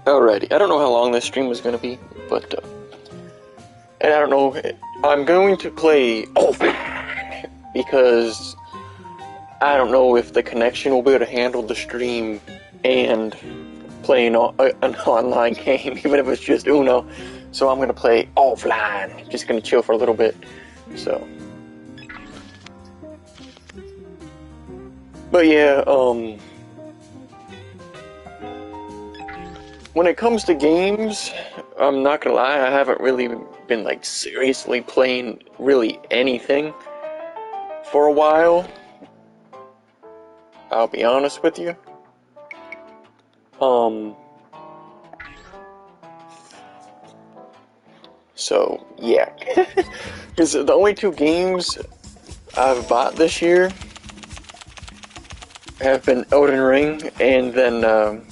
Alrighty, I don't know how long this stream is going to be, but, and I don't know, I'm going to play offline, because I don't know if the connection will be able to handle the stream and playing an online game, even if it's just Uno, so I'm going to play offline, just going to chill for a little bit, so. But yeah, when it comes to games, I'm not gonna lie, I haven't really been like seriously playing really anything for a while. I'll be honest with you. So yeah, because the only two games I've bought this year have been Elden Ring and then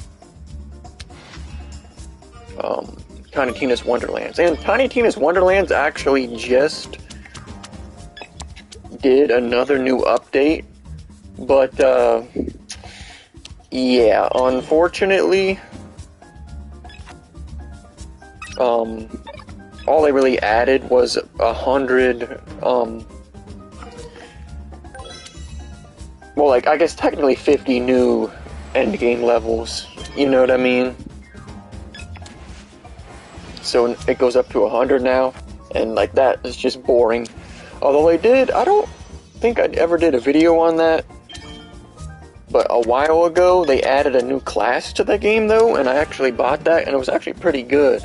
Tiny Tina's Wonderlands. And Tiny Tina's Wonderlands actually just did another new update, but yeah, unfortunately, all they really added was 100, well, like, I guess technically 50 new endgame levels, you know what I mean? So it goes up to 100 now, and like that is just boring. Although I don't think I ever did a video on that, but a while ago they added a new class to the game though, and I actually bought that, and it was actually pretty good.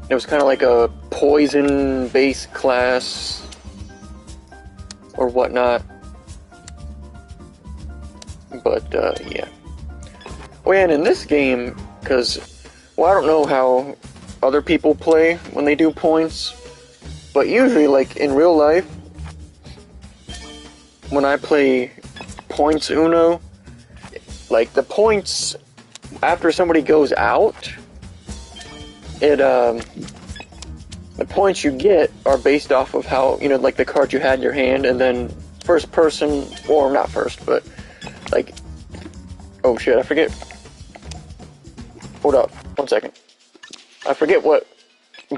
It was kind of like a poison-based class, or whatnot. But, yeah. Oh yeah, and in this game, because, well, I don't know how other people play when they do points, but usually, like, in real life, when I play points Uno, like, the points, after somebody goes out, the points you get are based off of how, you know, like, the card you had in your hand, and then first person, or not first, but, like, oh shit, I forget. Hold up, 1 second. I forget what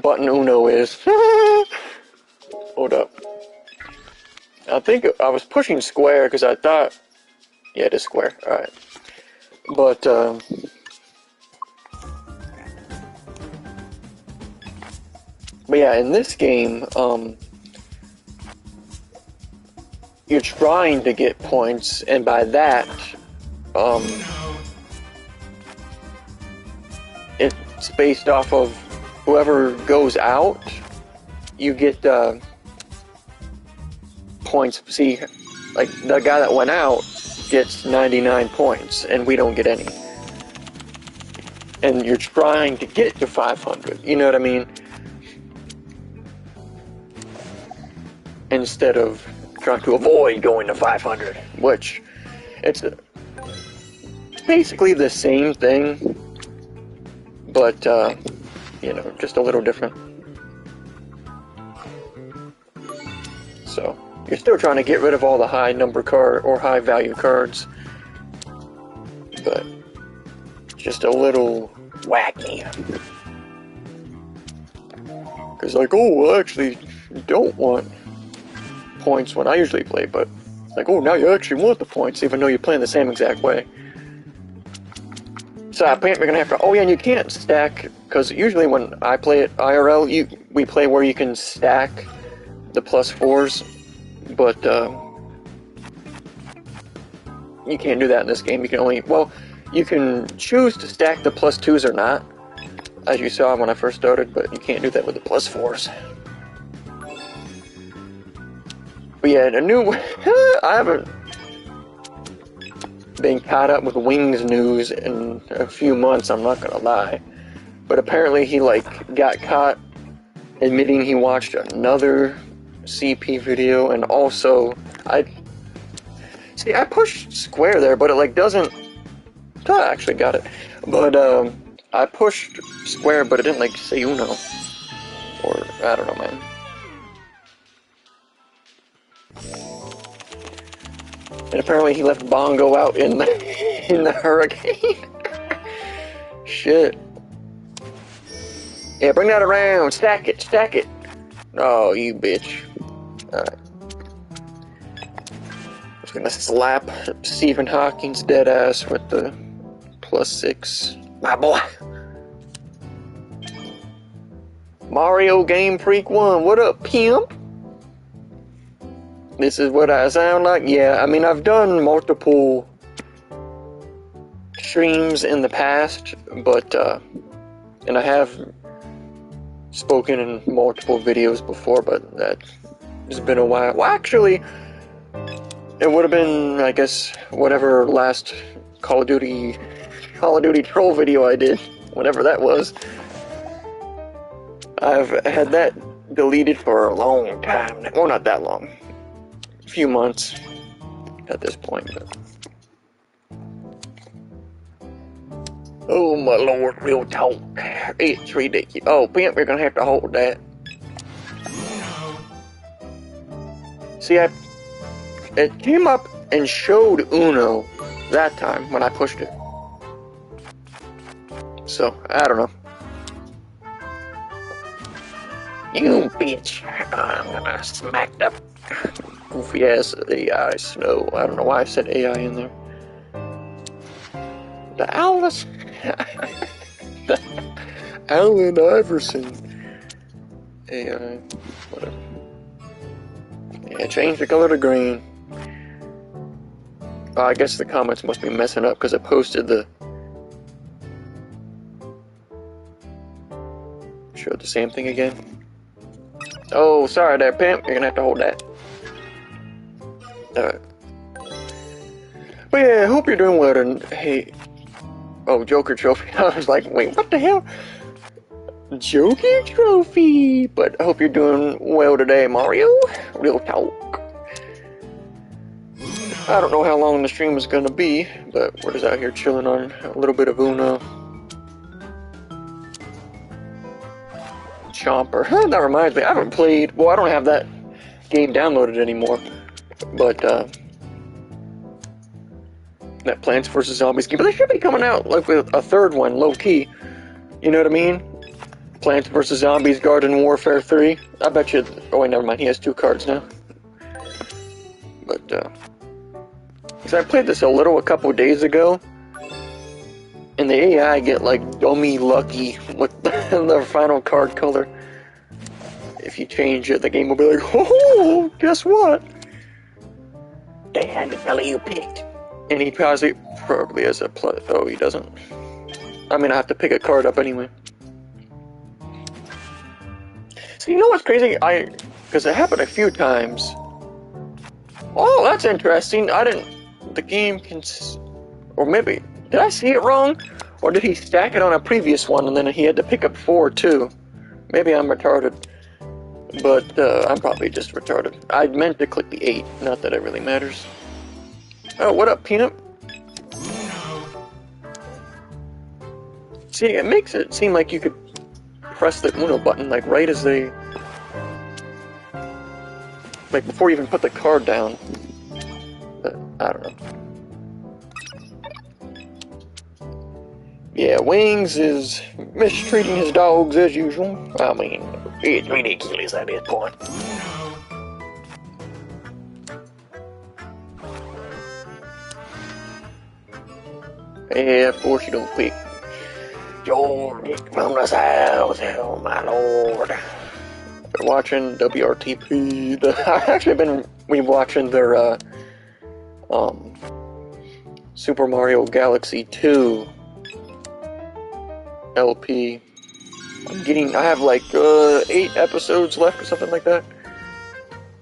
button Uno is. Hold up. I think I was pushing square because I thought, yeah, it is square. Alright. But, yeah, in this game, you're trying to get points, and by that, it's based off of whoever goes out, you get, points. See, like, the guy that went out gets 99 points, and we don't get any. And you're trying to get to 500, you know what I mean? Instead of trying to avoid going to 500, which, it's basically the same thing, but, you know, just a little different. So, you're still trying to get rid of all the high number card or high value cards, but just a little wacky. Because, like, oh, I actually don't want points when I usually play, but like, oh, now you actually want the points, even though you're playing the same exact way. So apparently we're gonna have to. Oh yeah, and you can't stack, because usually when I play it IRL, we play where you can stack the +4s, but you can't do that in this game. You can only, well, you can choose to stack the +2s or not, as you saw when I first started, but you can't do that with the +4s. But yeah, a new. I haven't been caught up with Wings news in a few months, I'm not gonna lie. But apparently he, like, got caught admitting he watched another CP video, and also, I pushed square there, but it, like, doesn't, oh, I actually got it. But, I pushed square, but it didn't, like, say Uno. Or, I don't know, man. And apparently he left Bongo out in the hurricane. Shit. Yeah, bring that around. Stack it, stack it. Oh, you bitch. Alright. Just gonna slap Stephen Hawking's dead ass with the +6. My boy. Mario Game Freak 1. What up, pimp? This is what I sound like? Yeah, I mean, I've done multiple streams in the past, but, and I have spoken in multiple videos before, but that has been a while. Well, actually, it would have been, I guess, whatever last Call of Duty troll video I did, whatever that was. I've had that deleted for a long time. Well, not that long. A few months at this point, but... Oh my lord, real talk. It's ridiculous. Oh, pimp, you're gonna have to hold that. See, it came up and showed Uno that time when I pushed it. So, I don't know. You bitch. I'm gonna smack that goofy ass AI Snow. I don't know why I said AI in there. The Alice. The Allen Iverson. AI. Whatever. Yeah, change the color to green. Oh, I guess the comments must be messing up because I posted the... Showed the same thing again. Oh, sorry there, pimp. You're gonna have to hold that. Alright. But yeah, I hope you're doing well. And hey, oh, Joker Trophy. I was like, wait, what the hell? Joker Trophy. But I hope you're doing well today, Mario. Real talk. I don't know how long the stream is gonna be, but we're just out here chilling on a little bit of Uno. Chomper. That reminds me, I haven't played... Well, I don't have that game downloaded anymore. But, that Plants vs. Zombies game. But they should be coming out, like, with a third one, low-key. You know what I mean? Plants vs. Zombies Garden Warfare 3. I bet you... Oh, wait, never mind. He has 2 cards now. But, because I played this a couple days ago. And the AI get, like, dummy lucky with the final card color. If you change it, the game will be like, oh, guess what? Dad, the fella you picked. And he probably has a plus. Oh, he doesn't. I mean, I have to pick a card up anyway. So, you know what's crazy? Because it happened a few times. Oh, that's interesting. The game can... Or maybe... Did I see it wrong? Or did he stack it on a previous one and then he had to pick up 4 too? Maybe I'm retarded. But I'm probably just retarded. I meant to click the 8, not that it really matters. Oh, what up, Peanut? See, it makes it seem like you could press the Uno button like right as they... Like before you even put the card down. But, I don't know. Yeah, Wings is mistreating his dogs as usual. I mean, it's ridiculous at this point. Yeah, of course you don't pick George from the South, oh my lord. Been watching WRTP. I've actually been watching their Super Mario Galaxy 2 LP. I have like 8 episodes left or something like that.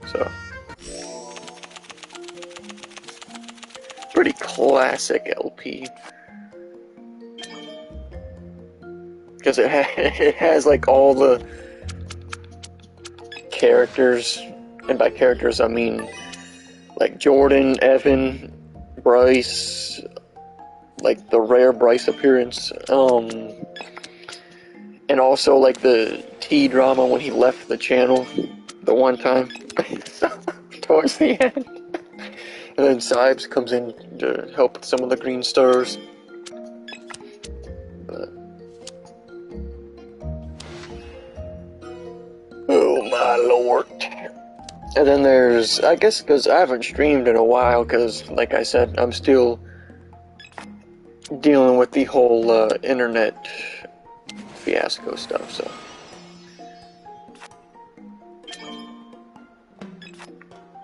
So pretty classic LP. Because it has like all the characters, and by characters I mean like Jordan, Evan, Bryce, like the rare Bryce appearance, and also like the T drama when he left the channel the one time towards the end. And then Sibes comes in to help with some of the green stars. But oh my lord. And then there's, I guess, because I haven't streamed in a while, because, like I said, I'm still dealing with the whole internet fiasco stuff, so.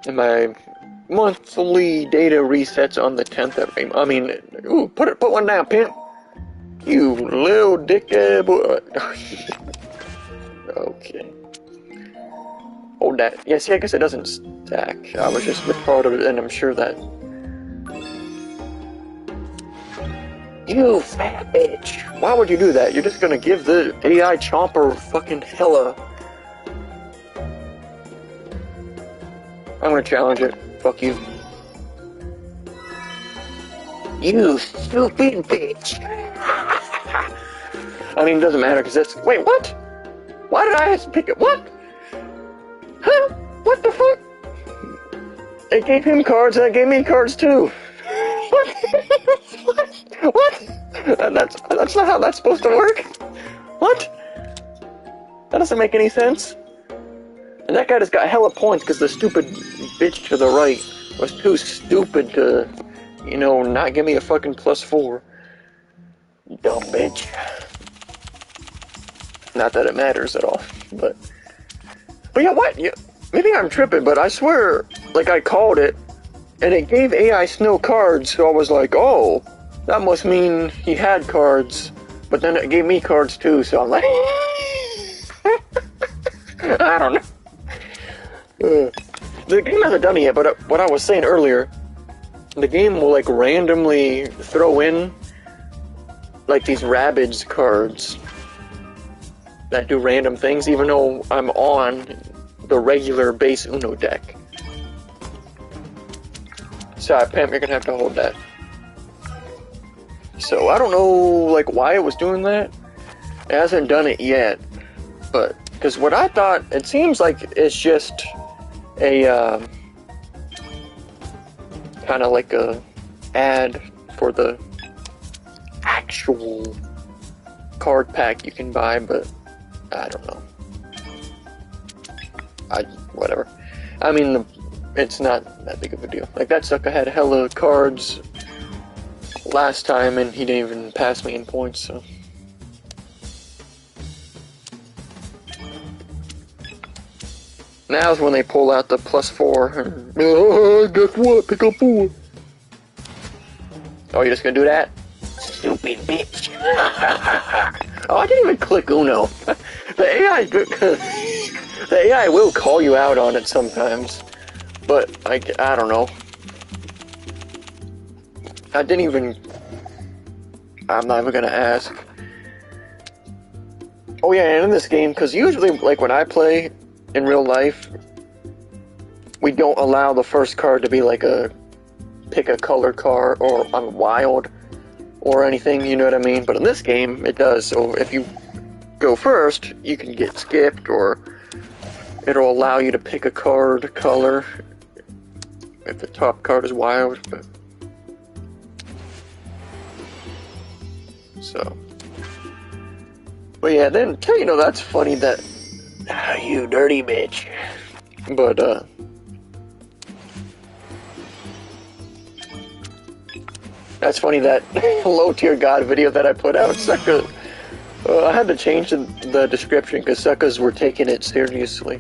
And my monthly data resets on the 10th every, I mean, ooh, put one down, pimp. You little dickhead boy. Okay. Hold that. Yeah, see, I guess it doesn't stack. I was just retarded, and I'm sure that... You fat bitch! Why would you do that? You're just gonna give the AI chomper fucking hella... I'm gonna challenge it. Fuck you. You stupid bitch! I mean, it doesn't matter, because that's... Wait, what? Why did I have to pick it? What? Huh? What the fuck? It gave him cards and it gave me cards too. What? What? That's not how that's supposed to work. What? That doesn't make any sense. And that guy just got hella points because the stupid bitch to the right was too stupid to, you know, not give me a fucking +4. Dumb bitch. Not that it matters at all, but yeah, what? Yeah, maybe I'm tripping, but I swear, like, I called it, and it gave AI Snow cards, so I was like, oh, that must mean he had cards, but then it gave me cards too, so I'm like, I don't know. The game hasn't done it yet, but what I was saying earlier, the game will, like, randomly throw in, like, these Rabbids cards that do random things, even though I'm on the regular base Uno deck. Sorry, Pam, you're gonna have to hold that. So, I don't know, like, why it was doing that. It hasn't done it yet, but, because what I thought, it seems like it's just a, kind of like a ad for the actual card pack you can buy, but I don't know. Whatever. I mean, it's not that big of a deal. Like, that sucker had hella cards last time, and he didn't even pass me in points, so. Now's when they pull out the +4, and, oh, guess what? Pick up 4. Oh, you're just gonna do that? Stupid bitch. Oh, I didn't even click Uno. The AI will call you out on it sometimes, but I don't know. I didn't even... I'm not even gonna ask. Oh yeah, and in this game, because usually, like, when I play in real life, we don't allow the first card to be like a pick a color card or on wild or anything, you know what I mean? But in this game, it does. So if you go first, you can get skipped, or it'll allow you to pick a card color if the top card is wild. But so, but yeah, then you know, that's funny that you dirty bitch. But that's funny that low tier god video that I put out, sucker. I had to change the description because suckers were taking it seriously.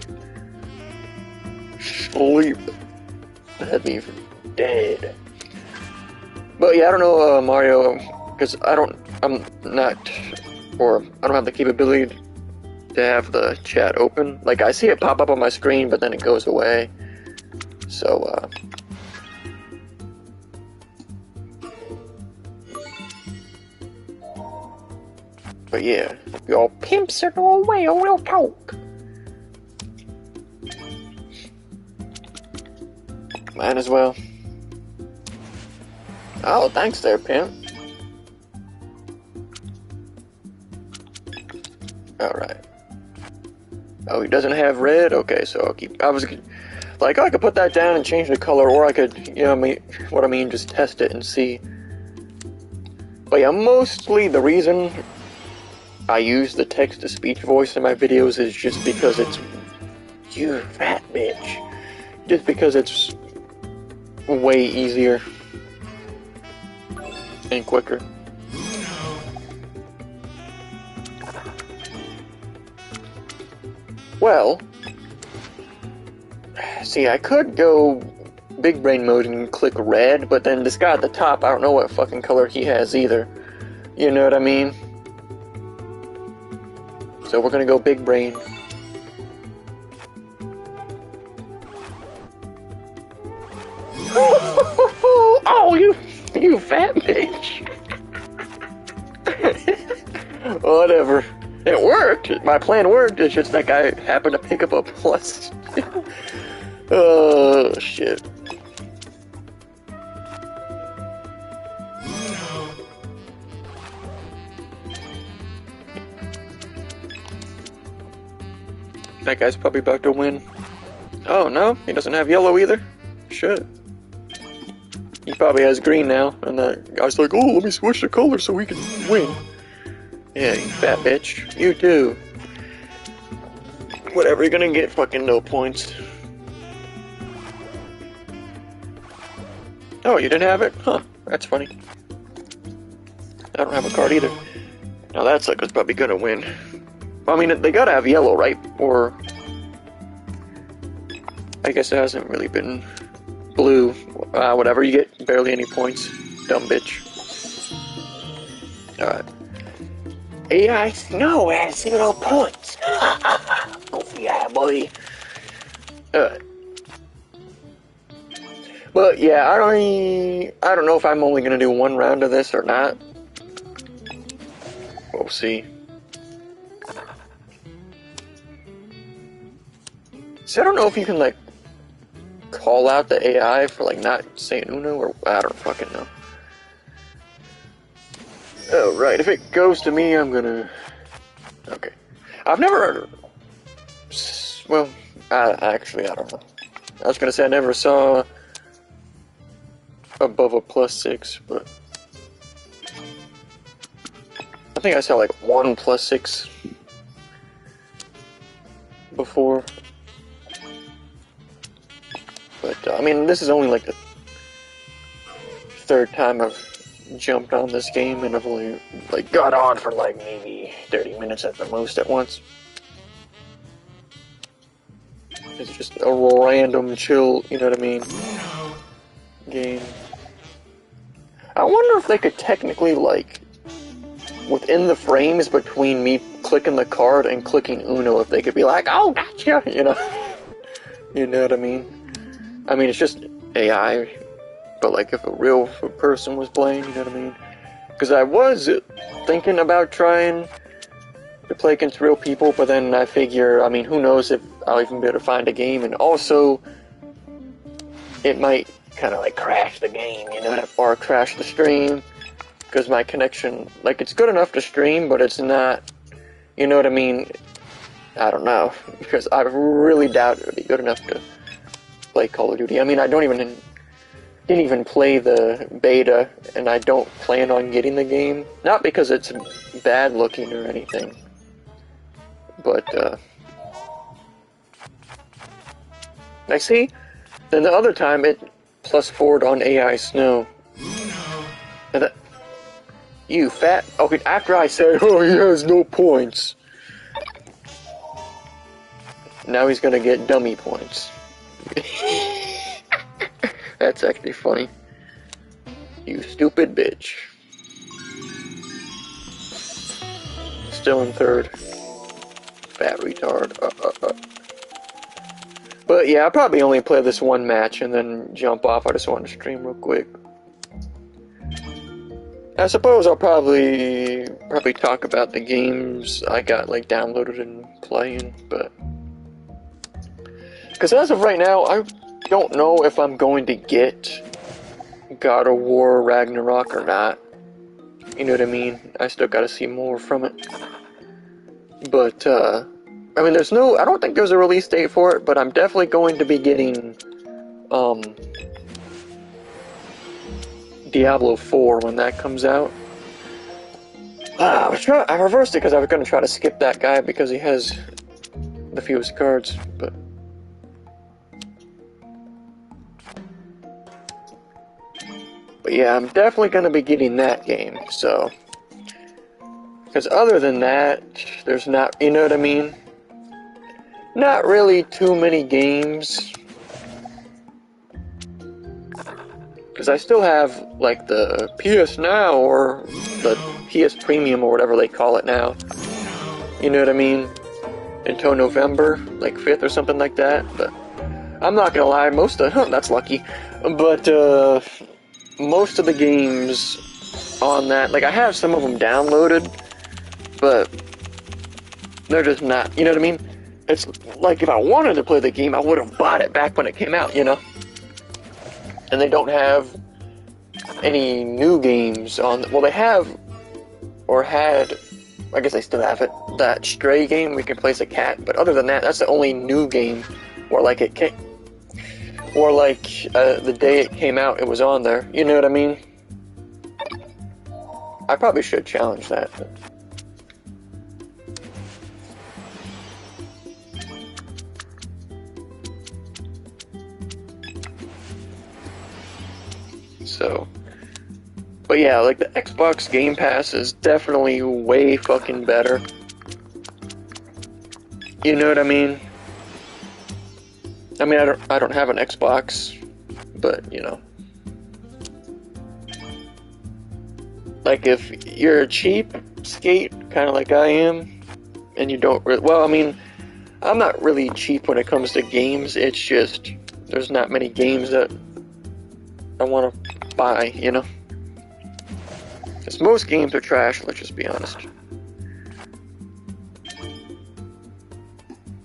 Sleep. That'd be dead. But yeah, I don't know, Mario, because I don't have the capability to have the chat open. Like, I see it pop up on my screen, but then it goes away. So, but yeah, your pimps are no way, or we'll talk. Might as well. Oh, thanks there, pimp. Alright. Oh, he doesn't have red? Okay, so I'll keep... I was like, I could put that down and change the color, or I could, you know what I mean, just test it and see. But yeah, mostly the reason I use the text-to-speech voice in my videos is just because it's... You fat bitch. Just because it's way easier and quicker. Well, see, I could go big brain mode and click red, but then this guy at the top, I don't know what fucking color he has either. You know what I mean? So we're gonna go big brain. Oh, you fat bitch. Whatever. It worked. My plan worked. It's just that guy happened to pick up a plus. Oh, shit. That guy's probably about to win. Oh, no? He doesn't have yellow either? Shit. He probably has green now, and the guy's like, oh, let me switch the color so we can win. Yeah, you fat bitch. You too. Whatever, you're gonna get fucking no points. Oh, you didn't have it? Huh, that's funny. I don't have a card either. Now that sucker's probably gonna win. I mean, they gotta have yellow, right? Or... I guess it hasn't really been blue. Whatever, you get barely any points. Dumb bitch. Alright. AI Snow has 0 points. Yeah, boy. Alright. But yeah, I don't know if I'm only gonna do one round of this or not. We'll see. See, I don't know if you can like call out the AI for like not saying Uno, or I don't fucking know. Oh right, if it goes to me, I'm gonna. Okay, I've never. Well, actually, I don't know. I was gonna say I never saw above a +6, but I think I saw like 1 +6 before. But I mean, this is only like the 3rd time I've jumped on this game, and I've only like got on for like maybe 30 minutes at the most at once. It's just a random chill, you know what I mean, game. I wonder if they could technically, like, within the frames between me clicking the card and clicking Uno, if they could be like, oh, gotcha, you know? You know what I mean? I mean, it's just AI, but like if a real person was playing, you know what I mean? Because I was thinking about trying to play against real people, but then I figure, I mean, who knows if I'll even be able to find a game, and also it might kind of like crash the game, you know, or crash the stream, because my connection, like, it's good enough to stream, but it's not, you know what I mean? I don't know, because I really doubt it would be good enough to play Call of Duty. I mean, I didn't even play the beta, and I don't plan on getting the game. Not because it's bad looking or anything, but I see. Then the other time it +4'd on AI Snow. And that, you fat. Okay, after I said, oh, he has no points. Now he's gonna get dummy points. That's actually funny. You stupid bitch. Still in 3rd. Fat retard. But yeah, I'll probably only play this one match and then jump off. I just want to stream real quick. I suppose I'll probably talk about the games I got like downloaded and playing, but because as of right now, I don't know if I'm going to get God of War Ragnarok or not. You know what I mean? I still gotta see more from it. But I mean, I don't think there's a release date for it, but I'm definitely going to be getting, Diablo 4 when that comes out. I reversed it because I was going to try to skip that guy because he has the fewest cards, but... But yeah, I'm definitely going to be getting that game, so... Because other than that, there's not, you know what I mean? Not really too many games. Because I still have, like, the PS Now, or the PS Premium, or whatever they call it now. You know what I mean? Until November, like 5th or something like that. But I'm not gonna lie, that's lucky. But, most of the games on that, like, I have some of them downloaded, but they're just not, you know what I mean? It's like if I wanted to play the game, I would have bought it back when it came out, you know? And they don't have any new games on, well, they have, or had, I guess they still have it, that Stray game where you can play as a cat, but other than that, that's the only new game where, like, it came, or, like, the day it came out, it was on there, you know what I mean? I probably should challenge that, but... So, but yeah, like the Xbox Game Pass is definitely way fucking better. You know what I mean? I mean, I don't have an Xbox, but you know, like if you're a cheapskate, kind of like I am, and you don't really, well, I mean, I'm not really cheap when it comes to games. It's just there's not many games that I want to buy, you know? Because most games are trash, let's just be honest.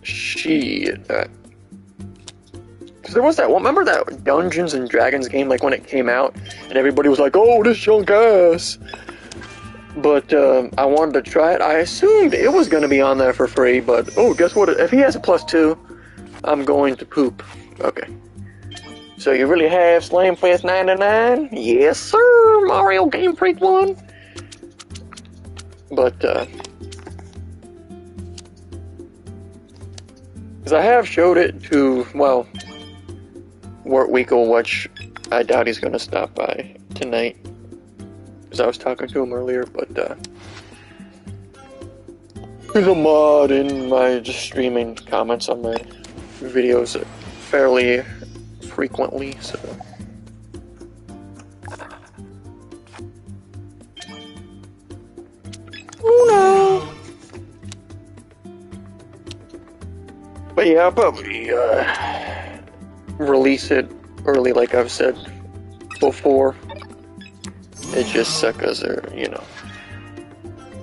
Shit. Because there was that one, remember that Dungeons and Dragons game, like when it came out, and everybody was like, oh, this junk ass. But I wanted to try it. I assumed it was going to be on there for free, but oh, guess what? If he has a +2, I'm going to poop. Okay. So you really have Slamfest 99? Yes, sir! Mario Game Freak 1! But, because I have showed it to, well, Wartweekle, which I doubt he's gonna stop by tonight. Because I was talking to him earlier, but, he's a mod in my just streaming comments on my videos fairly frequently, so... Oh no! But yeah, I'll probably, release it early, like I've said before. It just suckers are, you know...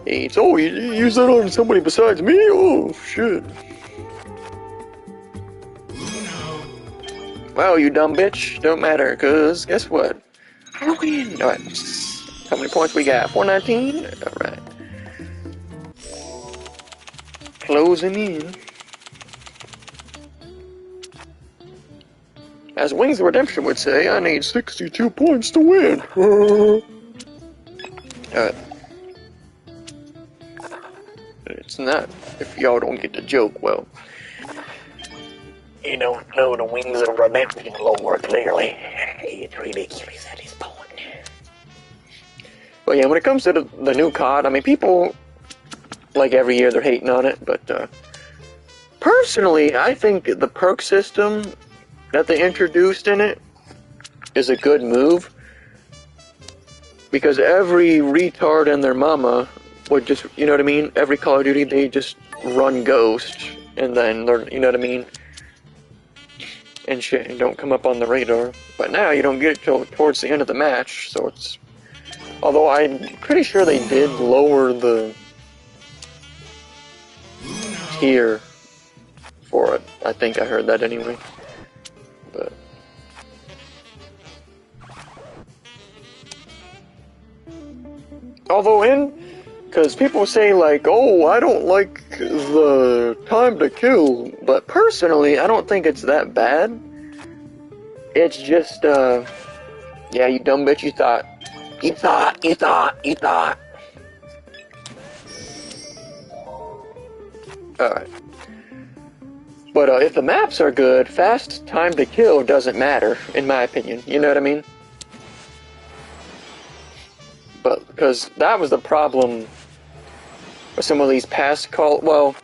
It's, oh, you use that on somebody besides me? Oh, shit. Well, you dumb bitch, don't matter, cause guess what? I win! Alright, how many points we got? 419? Alright. Closing in. As Wings of Redemption would say, I need 62 points to win. Alright. It's not, if y'all don't get the joke, well... You don't know the Wings of Redemption lore clearly. It's ridiculous at this point. But yeah, when it comes to the new COD, I mean, people, like every year, they're hating on it, but personally, I think the perk system that they introduced in it is a good move. Because every retard and their mama would just, you know what I mean? Every Call of Duty, they just run Ghost, and then they're, you know what I mean? And shit, and don't come up on the radar. But now you don't get it till towards the end of the match, so it's... Although I'm pretty sure they did lower the tier for it. I think I heard that anyway. But... Although because people say like, oh, I don't like the time to kill, but personally, I don't think it's that bad. It's just, yeah, you dumb bitch, you thought. Alright. But if the maps are good, fast time to kill doesn't matter, in my opinion. You know what I mean? But, because that was the problem with some of these past well,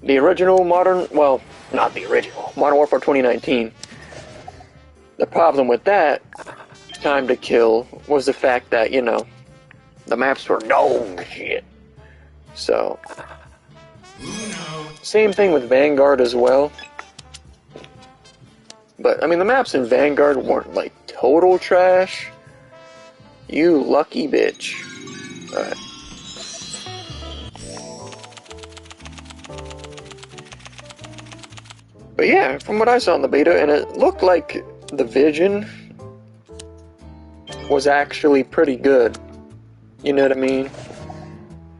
the original well, not the original, Modern Warfare 2019. The problem with that time to kill was the fact that, you know, the maps were dog shit. So, same thing with Vanguard as well. But, I mean, the maps in Vanguard weren't, like, total trash. You lucky bitch. Alright. But yeah, from what I saw in the beta, and it looked like the vision was actually pretty good. You know what I mean?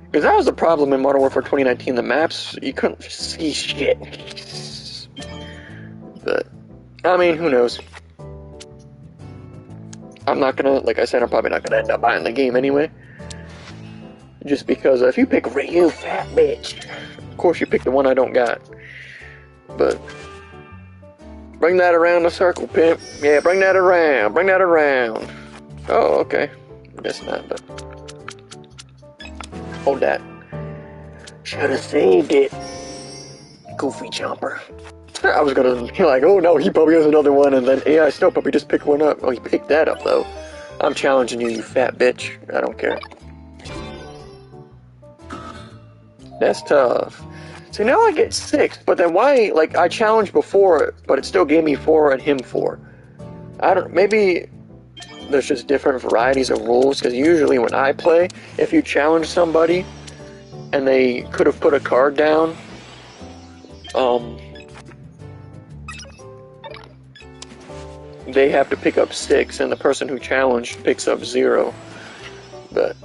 Because that was the problem in Modern Warfare 2019. The maps, you couldn't see shit. But, I mean, who knows? I'm not gonna, like I said, I'm probably not gonna end up buying the game anyway. Just because if you pick you fat bitch, of course you pick the one I don't got. But, bring that around the circle, pimp. Yeah, bring that around. Bring that around. Oh, okay. I guess not, but... Hold that. Should have saved it. Goofy chomper. I was gonna be like, oh no, he probably has another one, and then AI still probably just pick one up. Oh, he picked that up, though. I'm challenging you, you fat bitch. I don't care. That's tough. So now I get 6, but then why, like, I challenged before, but it still gave me 4 and him 4. I don't, maybe there's just different varieties of rules, because usually when I play, if you challenge somebody, and they could have put a card down, they have to pick up 6, and the person who challenged picks up 0. But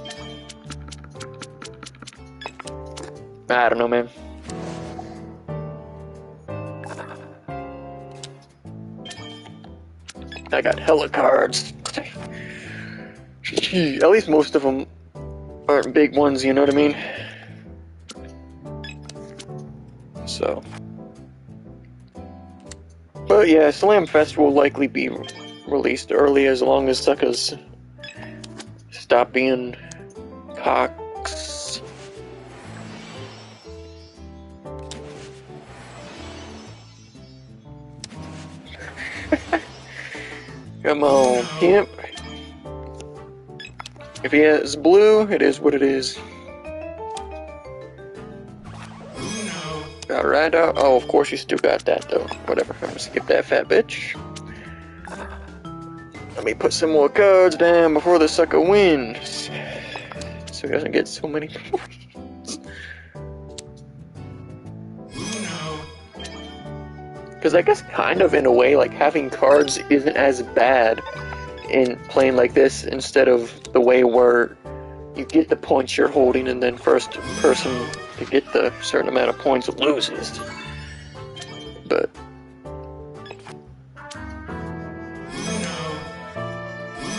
I don't know, man. I got hella cards. At least most of them aren't big ones, you know what I mean? So. But yeah, Slam Fest will likely be released early as long as suckers stop being cocks. Come on, pimp. If he has blue, it is what it is. Alright, oh, of course you still got that, though. Whatever, I'm gonna skip that fat bitch. Let me put some more cards down before the sucker wins. So he doesn't get so many points. Because I guess kind of in a way, like, having cards isn't as bad in playing like this, instead of the way where you get the points you're holding and then first person to get the certain amount of points loses. But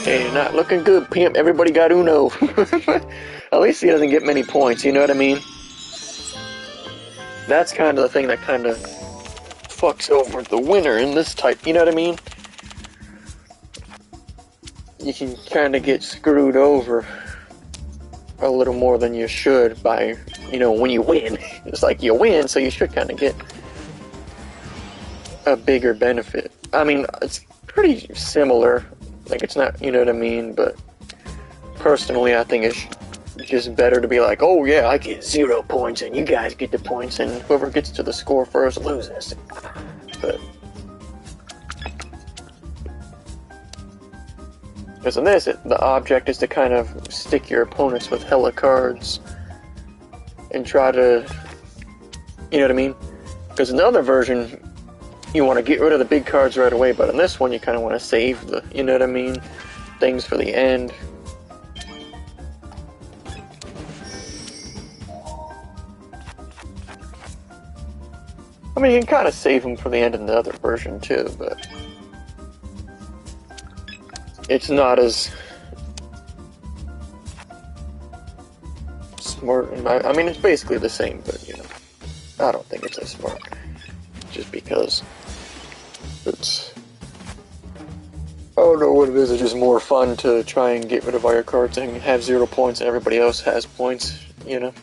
hey, not looking good, pimp. Everybody got Uno. At least he doesn't get many points, you know what I mean? That's kind of the thing that kind of fucks over the winner in this type, you know what I mean? You can kind of get screwed over a little more than you should by, you know, when you win. It's like you win, so you should kind of get a bigger benefit. I mean, it's pretty similar. Like, it's not, you know what I mean? But personally, I think it's just better to be like, oh yeah, I get 0 points and you guys get the points, and whoever gets to the score first loses. But because in this, the object is to kind of stick your opponents with hella cards and try to, you know what I mean? Because in the other version, you want to get rid of the big cards right away, but in this one, you kind of want to save the, you know what I mean, things for the end. I mean, you can kind of save them for the end in the other version too, but it's not as smart. I mean, it's basically the same, but you know, I don't think it's as smart. Just because it's, I don't know what it is. It's just more fun to try and get rid of all your cards and have 0 points, and everybody else has points. You know,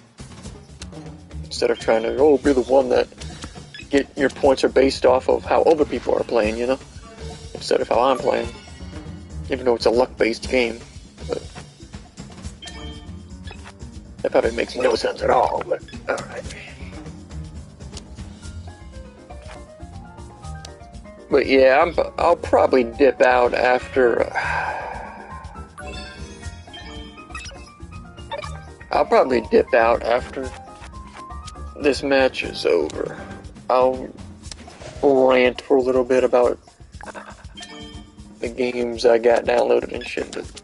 instead of trying to be the one that your points are based off of how other people are playing. You know, instead of how I'm playing. Even though it's a luck-based game, but that probably makes no sense at all, but alright. But yeah, I'll probably dip out after... I'll probably dip out after this match is over. I'll rant for a little bit about the games I got downloaded and shit, but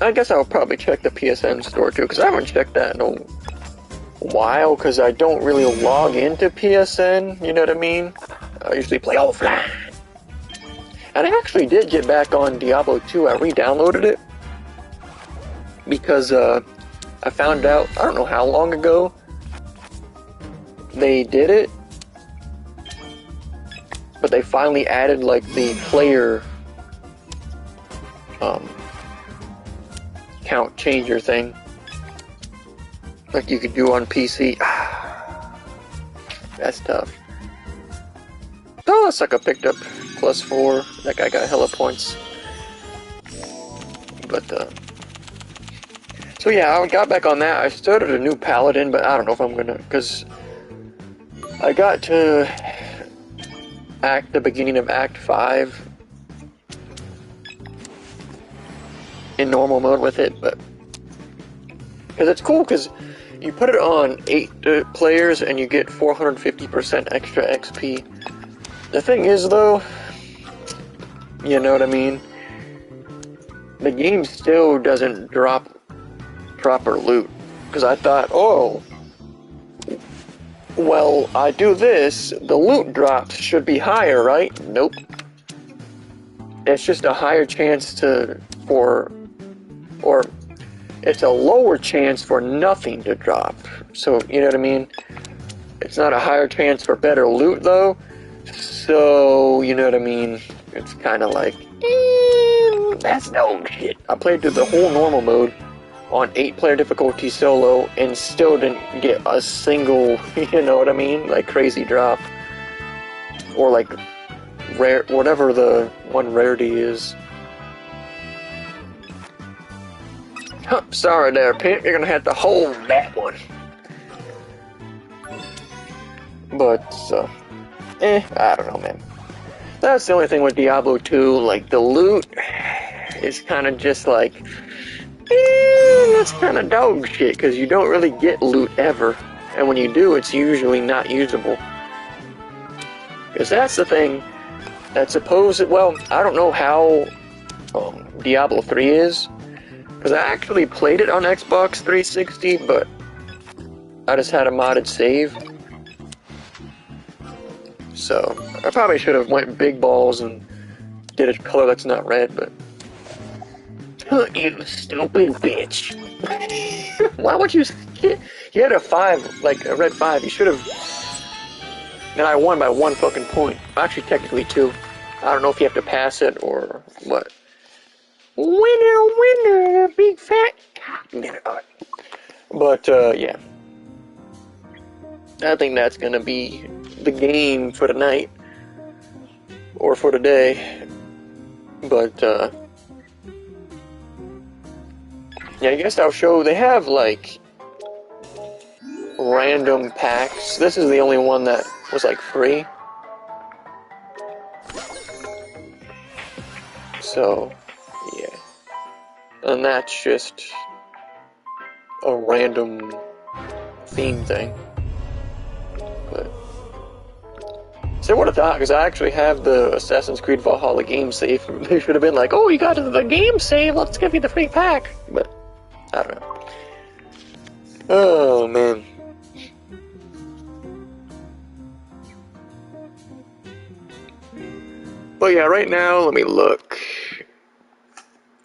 I guess I'll probably check the PSN store too, because I haven't checked that in a while, because I don't really log into PSN, you know what I mean? I usually play offline. And I actually did get back on Diablo 2, I re-downloaded it, because I found out, I don't know how long ago, they did it, but they finally added, like, the player count changer thing. Like you could do on PC. That's tough. Oh, Sucker picked up +4. That guy got hella points. But, so yeah, I got back on that. I started a new Paladin, but I don't know if I'm gonna, because I got to the beginning of Act 5 in normal mode with it, but because it's cool, because you put it on 8 players and you get 450% extra XP. The thing is, though, you know what I mean, the game still doesn't drop proper loot, because I thought, oh, well, I do this, the loot drops should be higher, right? Nope. It's just a higher chance or it's a lower chance for nothing to drop. So, you know what I mean? It's not a higher chance for better loot, though. So, you know what I mean? It's kind of like, that's no shit. I played through the whole normal mode on 8-player difficulty solo and still didn't get a single, you know what I mean, like crazy drop, or like rare, whatever the one rarity is. Huh, sorry there, Pimp, you're gonna have to hold that one. But, I don't know, man. That's the only thing with Diablo 2, like, the loot is kind of just like, that's kind of dog shit, because you don't really get loot ever, and when you do, it's usually not usable. Because that's the thing that well, I don't know how Diablo 3 is, because I actually played it on Xbox 360, but I just had a modded save. So, I probably should have went big balls and did a color that's not red, but... You stupid bitch. Why would you... You had a 5, like a red 5, you should have... And I won by 1 fucking point. Actually, technically 2. I don't know if you have to pass it or what. Winner, big fat cock. But, yeah. I think that's gonna be the game for tonight. Or for today. But, yeah, I guess I'll show, they have, like, random packs. This is the only one that was, like, free. So, yeah. And that's just a random theme thing. But, so I would have thought, because I actually have the Assassin's Creed Valhalla game save, they should have been like, oh, you got the game save, let's give you the free pack. But, I don't know. Oh, man. But yeah, right now, let me look.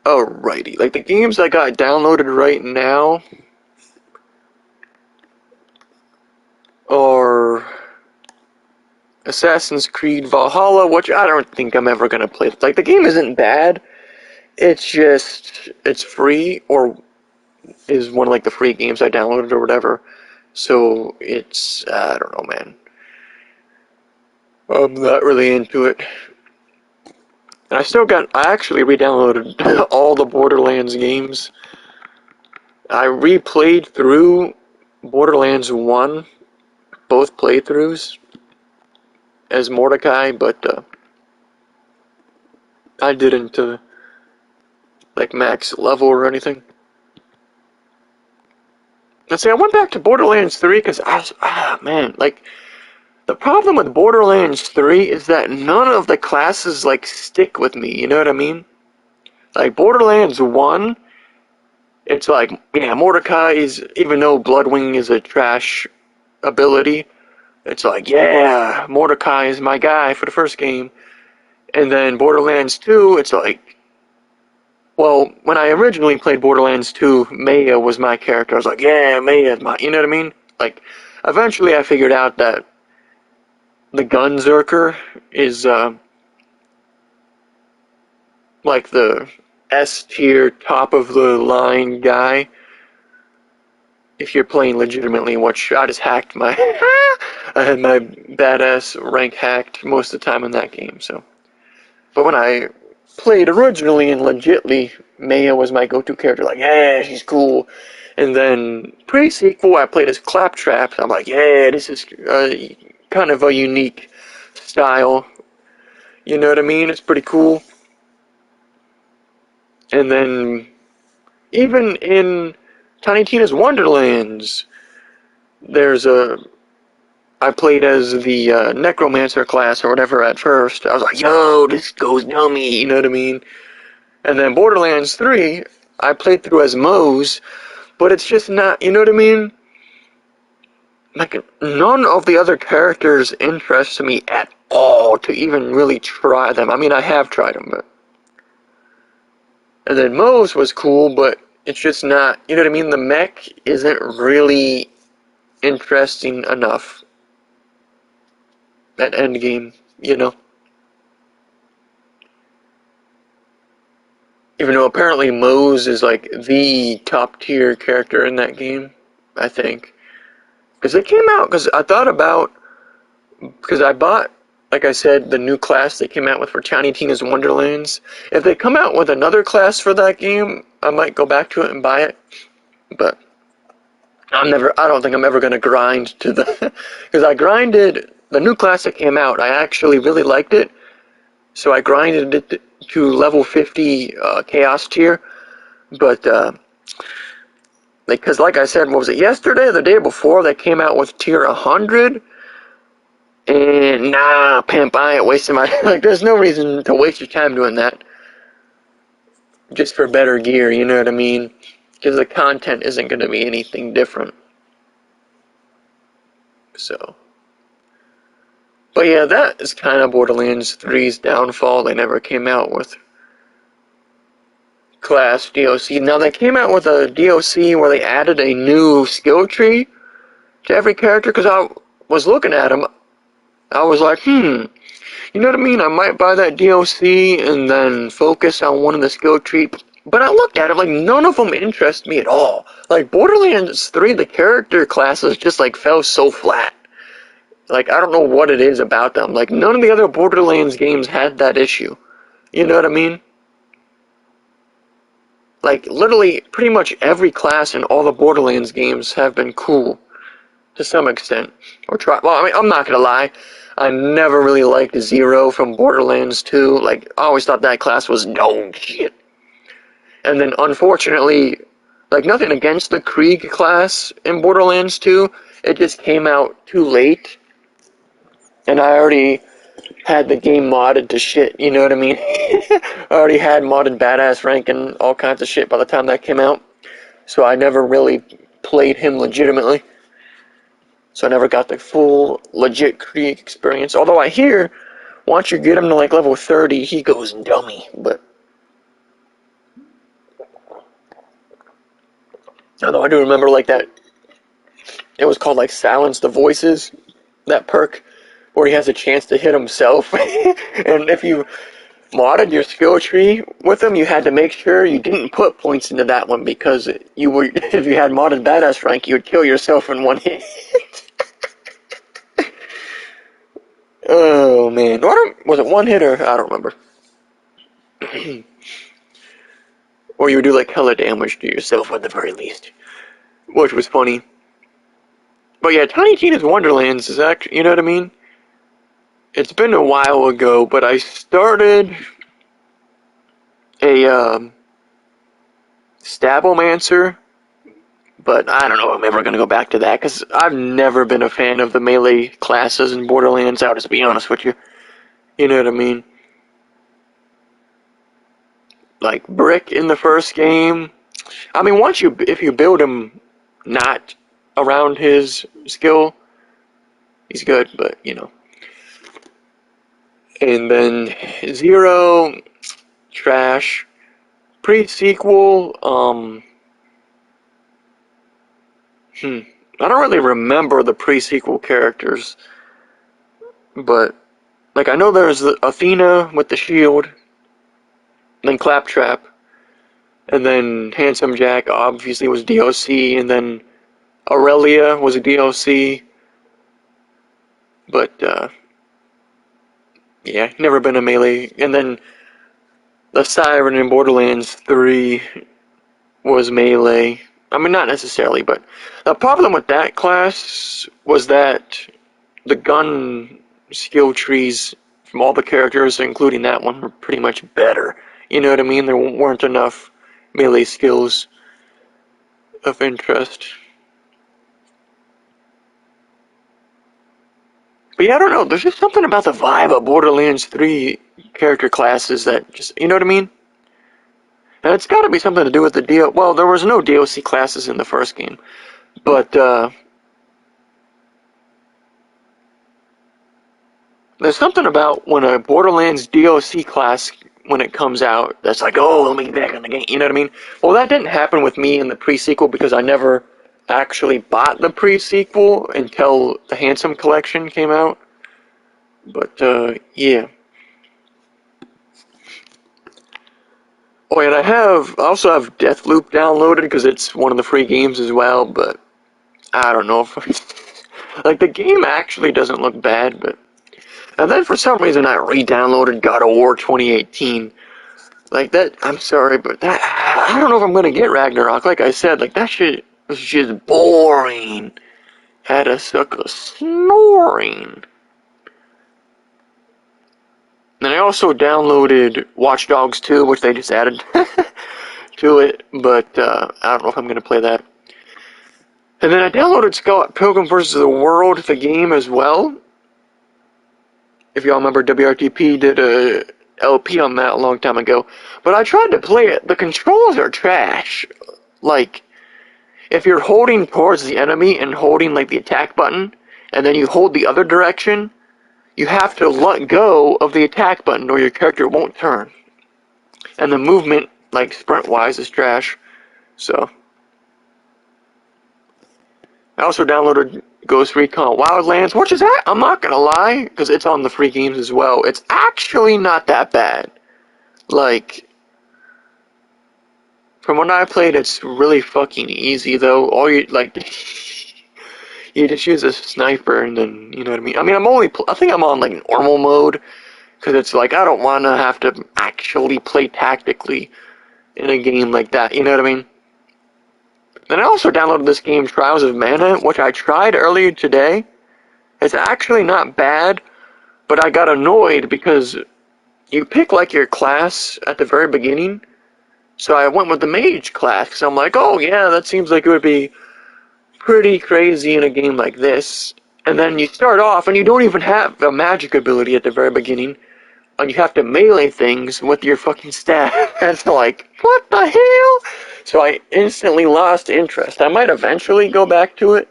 Alrighty, like the games I got downloaded right now are Assassin's Creed Valhalla, which I don't think I'm ever gonna play. Like, the game isn't bad, it's just, it's free, or is one of like the free games I downloaded or whatever. So it's, I don't know, man. I'm not really into it. And I actually re-downloaded all the Borderlands games. I replayed through Borderlands 1, both playthroughs, as Mordecai, but I didn't, like, max level or anything. Let's see, I went back to Borderlands 3 because man, like, the problem with Borderlands 3 is that none of the classes, like, stick with me, you know what I mean? Like, Borderlands 1, it's like, yeah, Mordecai is, even though Bloodwing is a trash ability, it's like, yeah, Mordecai is my guy for the first game. And then Borderlands 2, it's like, well, when I originally played Borderlands 2, Maya was my character. I was like, yeah, Maya's my, you know what I mean? Like, eventually I figured out that the Gunzerker is, like the S tier, top of the line guy. If you're playing legitimately, which I just hacked my, I had my badass rank hacked most of the time in that game, so. But when I played originally and legitly, Maya was my go-to character, like, yeah, she's cool. And then, pre-sequel, I played as Claptrap, I'm like, yeah, this is kind of a unique style. You know what I mean? It's pretty cool. And then, even in Tiny Tina's Wonderlands, I played as the Necromancer class or whatever at first. I was like, yo, this goes dummy, you know what I mean? And then Borderlands 3, I played through as Mose, but it's just not, you know what I mean? Like, none of the other characters interest me at all to even really try them. I mean, I have tried them, but... And then Mose was cool, but it's just not, you know what I mean? The mech isn't really interesting enough. That endgame, you know? Even though apparently Mose is like the top tier character in that game, I think. Because it came out, because I thought about, because I bought, like I said, the new class they came out with for Tiny Tina's Wonderlands. If they come out with another class for that game, I might go back to it and buy it. But I don't think I'm ever going to grind to the, because I grinded, the new class that came out, I actually really liked it. So I grinded it to level 50 Chaos tier. But, because like I said, what was it, yesterday or the day before, they came out with tier 100? And nah, pimp, I ain't wasting my, like, there's no reason to waste your time doing that. Just for better gear, you know what I mean? Because the content isn't going to be anything different. So. But yeah, that is kind of Borderlands 3's downfall. They never came out with class DLC. Now, they came out with a DLC where they added a new skill tree to every character, because I was looking at them. I was like, you know what I mean? I might buy that DLC and then focus on one of the skill trees. But I looked at it, like, none of them interest me at all. Like, Borderlands 3, the character classes just, like, fell so flat. Like, I don't know what it is about them. Like, none of the other Borderlands games had that issue. You know what I mean? Like, literally, pretty much every class in all the Borderlands games have been cool. To some extent. Well, I mean, I'm not gonna lie. I never really liked Zero from Borderlands 2. Like, I always thought that class was dog shit. And then, unfortunately, like, nothing against the Krieg class in Borderlands 2. It just came out too late. And I already had the game modded to shit, you know what I mean? I already had modded badass rank and all kinds of shit by the time that came out. So I never really played him legitimately. So I never got the full, legit Krieg experience. Although I hear once you get him to like level 30, he goes dummy. But although I do remember like that, it was called like Silence the Voices, that perk where he has a chance to hit himself. And if you modded your skill tree with him, you had to make sure you didn't put points into that one, because you were, if you had modded badass rank, you would kill yourself in one hit. Oh man, was it one hit or I don't remember. Or you would do like hella damage to yourself at the very least, which was funny. But yeah, Tiny Tina's Wonderlands is actually, you know what I mean? It's been a while ago, but I started a Stabomancer, but I don't know if I'm ever going to go back to that, because I've never been a fan of the melee classes in Borderlands, I'll just be honest with you. You know what I mean? Like, Brick in the first game, I mean, if you build him not around his skill, he's good, but, you know. And then Zero, trash. Pre-sequel, I don't really remember the pre-sequel characters, but, like, I know there's Athena with the shield, then Claptrap, and then Handsome Jack obviously was DLC, and then Aurelia was a DLC, but, yeah, never been a melee. And then the Siren in Borderlands 3 was melee. I mean, not necessarily, but the problem with that class was that the gun skill trees from all the characters, including that one, were pretty much better. You know what I mean? There weren't enough melee skills of interest. But yeah, I don't know. There's just something about the vibe of Borderlands 3 character classes that just, you know what I mean? And it's got to be something to do with the deal. Well, there was no DLC classes in the first game, but there's something about when a Borderlands DLC class, when it comes out, that's like, oh, let me get back in the game. You know what I mean? Well, that didn't happen with me in the pre-sequel, because I never actually bought the pre-sequel until the Handsome Collection came out. But yeah. Oh, and I also have Deathloop downloaded because it's one of the free games as well, but I don't know if like the game actually doesn't look bad, but and then for some reason I re-downloaded God of War 2018. Like that, I'm sorry, but that I don't know if I'm gonna get Ragnarok. Like I said, like that shit was just boring. Had a sucker snoring. And I also downloaded Watch Dogs 2, which they just added to it, but I don't know if I'm going to play that. And then I downloaded Scott Pilgrim vs. the World, the game, as well. If y'all remember, WRTP did a LP on that a long time ago. But I tried to play it. The controls are trash. Like, if you're holding towards the enemy and holding, like, the attack button, and then you hold the other direction, you have to let go of the attack button or your character won't turn. And the movement, like sprint-wise, is trash. So, I also downloaded Ghost Recon Wildlands, which is, I'm not gonna lie, because it's on the free games as well. It's actually not that bad. Like, from what I played, it's really fucking easy, though. All you, like, you just use a sniper and then, you know what I mean? I mean, I think I'm on, like, normal mode, because it's like, I don't want to have to actually play tactically in a game like that, you know what I mean? Then I also downloaded this game, Trials of Mana, which I tried earlier today. It's actually not bad, but I got annoyed because you pick, like, your class at the very beginning. So I went with the mage class, because I'm like, oh, yeah, that seems like it would be pretty crazy in a game like this. And then you start off, and you don't even have a magic ability at the very beginning, and you have to melee things with your fucking staff. And it's like, what the hell? So I instantly lost interest. I might eventually go back to it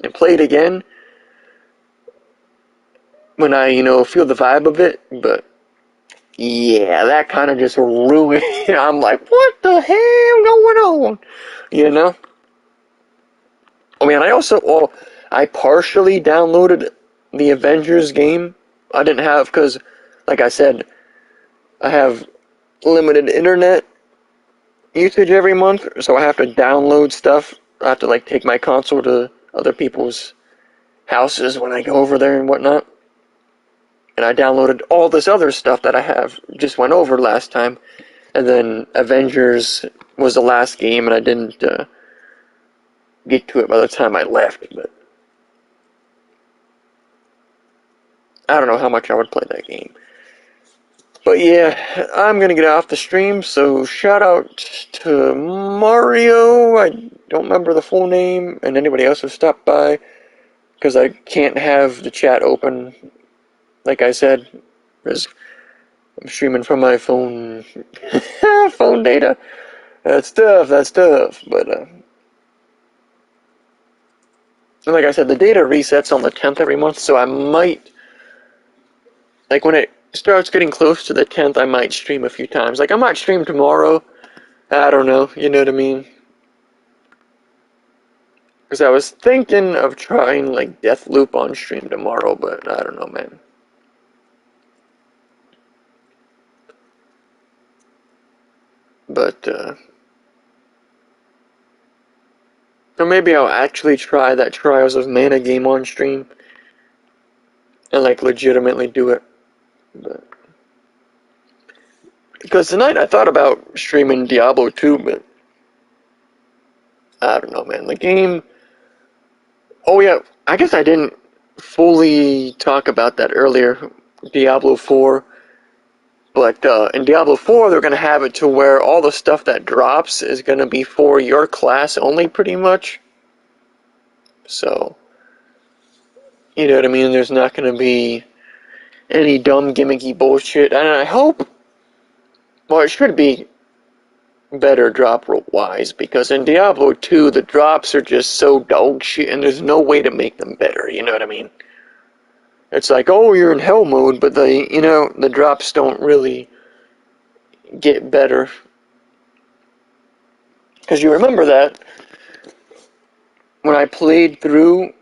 and play it again, when I, feel the vibe of it, but yeah, that kind of just ruined it. I'm like, what the hell going on? You know? I mean, I partially downloaded the Avengers game. I didn't have, because, like I said, I have limited internet usage every month, so I have to download stuff. I have to, like, take my console to other people's houses when I go over there and whatnot. And I downloaded all this other stuff that I just went over last time. And then Avengers was the last game, and I didn't get to it by the time I left. But I don't know how much I would play that game. But yeah, I'm going to get off the stream, so shout out to Mario, I don't remember the full name, and anybody else who stopped by, because I can't have the chat open, like I said, because I'm streaming from my phone, phone data. That's tough, but, like I said, the data resets on the 10th every month, so I might, like when it starts getting close to the 10th, I might stream a few times. Like, I might stream tomorrow. I don't know, you know what I mean? Because I was thinking of trying, like, Deathloop on stream tomorrow, but I don't know, man. But, or maybe I'll actually try that Trials of Mana game on stream. And, like, legitimately do it. But because tonight I thought about streaming Diablo 2, but I don't know, man. The game... Oh, yeah, I guess I didn't fully talk about that earlier. Diablo 4. But in Diablo 4, they're going to have it to where all the stuff that drops is going to be for your class only, pretty much. So, you know what I mean? There's not going to be any dumb, gimmicky bullshit. And I hope... Well, it should be better drop-wise, because in Diablo 2, the drops are just so dog shit, and there's no way to make them better, you know what I mean? It's like, oh, you're in hell mode, but the drops don't really get better. Because you remember that when I played through,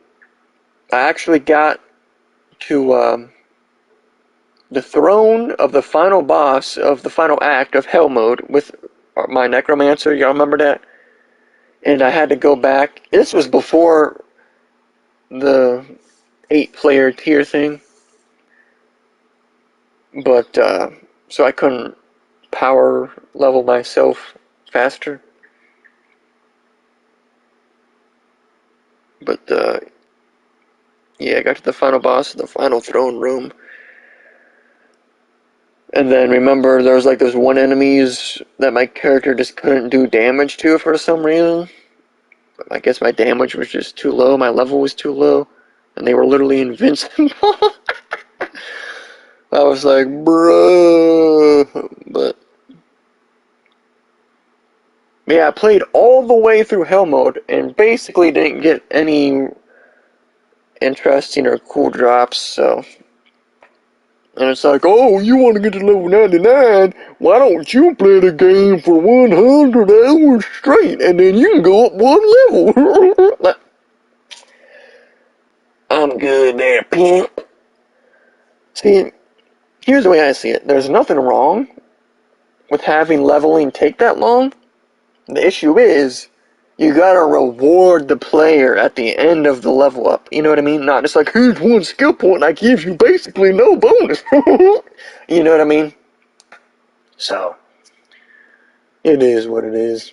I actually got to the throne of the final boss of the final act of hell mode with my necromancer. Y'all remember that? And I had to go back. This was before the 8-player tier thing. But, so I couldn't power level myself faster. But, yeah, I got to the final boss of the final throne room. And then remember, there was like those one enemies that my character just couldn't do damage to for some reason. I guess my damage was just too low, my level was too low, and they were literally invincible. I was like, bruh. But yeah, I played all the way through hell mode and basically didn't get any interesting or cool drops, so... And it's like, oh, you want to get to level 99? Why don't you play the game for 100 hours straight, and then you can go up one level? I'm good there, pimp. See, here's the way I see it. There's nothing wrong with having leveling take that long. The issue is, you gotta reward the player at the end of the level up. You know what I mean? Not just like, here's one skill point and I give you basically no bonus. You know what I mean? So, it is what it is.